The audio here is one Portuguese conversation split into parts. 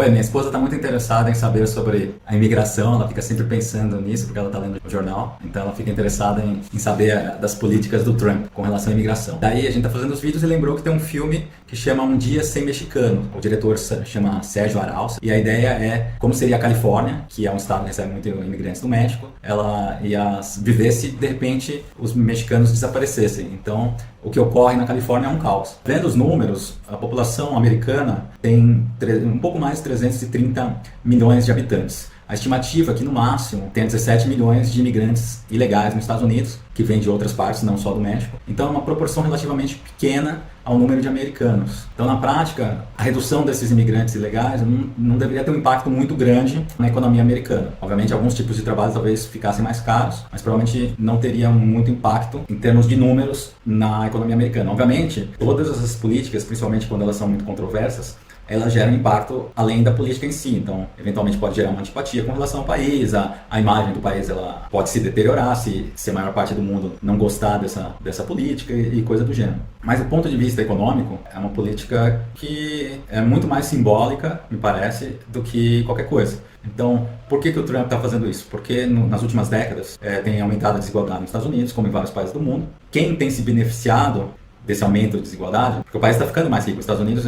Oi, minha esposa está muito interessada em saber sobre a imigração, ela fica sempre pensando nisso porque ela está lendo o jornal, então ela fica interessada em saber das políticas do Trump com relação à imigração. Daí a gente está fazendo os vídeos e lembrou que tem um filme que chama Um Dia Sem Mexicano. O diretor chama Sérgio Arauz e a ideia é como seria a Califórnia, que é um estado que recebe muitos imigrantes do México, ela ia viver se de repente os mexicanos desaparecessem. Então o que ocorre na Califórnia é um caos. Vendo os números, a população americana tem um pouco mais de 330 milhões de habitantes. A estimativa é que no máximo tem 17 milhões de imigrantes ilegais nos Estados Unidos, que vêm de outras partes, não só do México. Então é uma proporção relativamente pequena ao número de americanos. Então na prática, a redução desses imigrantes ilegais não deveria ter um impacto muito grande na economia americana. Obviamente alguns tipos de trabalho talvez ficassem mais caros, mas provavelmente não teria muito impacto em termos de números na economia americana. Obviamente, todas essas políticas, principalmente quando elas são muito controversas, elas geram impacto além da política em si. Então, eventualmente pode gerar uma antipatia com relação ao país, a imagem do país ela pode se deteriorar se a maior parte do mundo não gostar dessa política e coisa do gênero. Mas do ponto de vista econômico, é uma política que é muito mais simbólica, me parece, do que qualquer coisa. Então, por que o Trump está fazendo isso? Porque nas últimas décadas tem aumentado a desigualdade nos Estados Unidos, como em vários países do mundo. Quem tem se beneficiado desse aumento de desigualdade? Porque o país está ficando mais rico. Os Estados Unidos,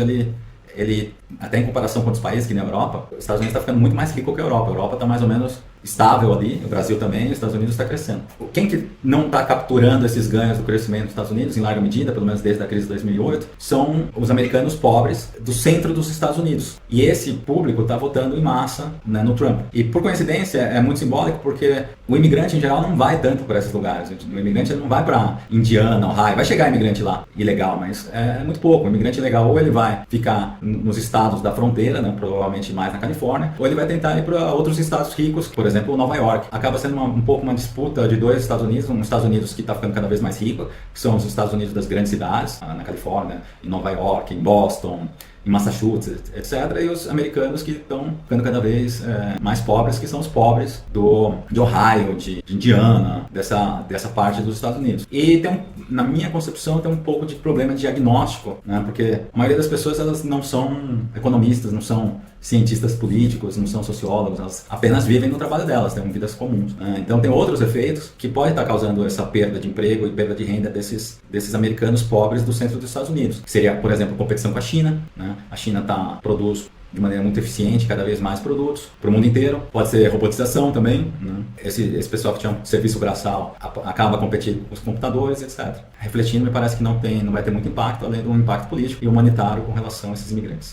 ele, até em comparação com outros países, que na Europa, os Estados Unidos está ficando muito mais rico que a Europa. A Europa está mais ou menos estável ali, o Brasil também, os Estados Unidos está crescendo. Quem que não está capturando esses ganhos do crescimento dos Estados Unidos, em larga medida, pelo menos desde a crise de 2008, são os americanos pobres do centro dos Estados Unidos. E esse público está votando em massa, né, no Trump. E por coincidência, é muito simbólico porque o imigrante em geral não vai tanto para esses lugares. O imigrante não vai para Indiana, Ohio, vai chegar imigrante lá, ilegal, mas é muito pouco. O imigrante ilegal ou ele vai ficar nos estados da fronteira, né, provavelmente mais na Califórnia, ou ele vai tentar ir para outros estados ricos, por exemplo, Nova York. Acaba sendo um pouco uma disputa de dois Estados Unidos, um Estados Unidos que está ficando cada vez mais rico, que são os Estados Unidos das grandes cidades, na Califórnia, em Nova York, em Boston, em Massachusetts, etc. E os americanos que estão ficando cada vez mais pobres, que são os pobres de Ohio, de Indiana, dessa parte dos Estados Unidos. E na minha concepção tem um pouco de problema de diagnóstico, né? Porque a maioria das pessoas elas não são economistas, não são cientistas políticos, não são sociólogos, elas apenas vivem no trabalho delas, têm vidas comuns, né? Então tem outros efeitos que podem estar causando essa perda de emprego e perda de renda desses americanos pobres do centro dos Estados Unidos. Que seria, por exemplo, competição com a China, né? A China produz de maneira muito eficiente cada vez mais produtos para o mundo inteiro. Pode ser robotização também, né? Esse pessoal que tinha um serviço braçal acaba competindo com os computadores, etc. Refletindo, me parece que não vai ter muito impacto, além do impacto político e humanitário com relação a esses imigrantes.